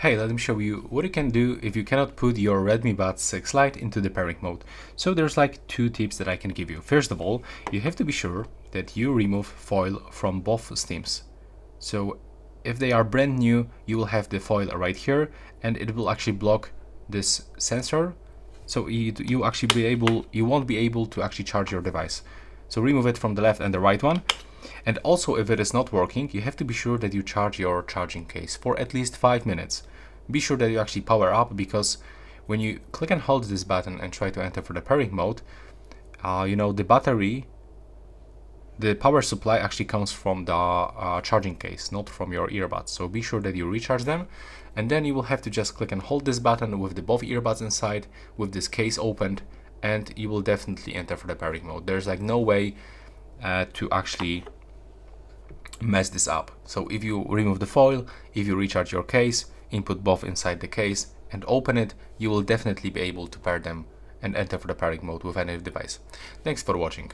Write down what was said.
Hey, let me show you what you can do if you cannot put your Redmi Buds 6 Lite into the pairing mode. So there's like two tips that I can give you. First of all, you have to be sure that you remove foil from both stems. So if they are brand new, you will have the foil right here and it will actually block this sensor. So you won't be able to actually charge your device. So remove it from the left and the right one. And also, if it is not working, you have to be sure that you charge your charging case for at least 5 minutes. Be sure that you actually power up, because when you click and hold this button and try to enter for the pairing mode, the battery, the power supply actually comes from the charging case, not from your earbuds. So be sure that you recharge them, and then you will have to just click and hold this button with the both earbuds inside, with this case opened, and you will definitely enter for the pairing mode. There's like no way to actually mess this up. So if you remove the foil, if you recharge your case, input both inside the case and open it, you will definitely be able to pair them and enter for the pairing mode with any device. Thanks for watching.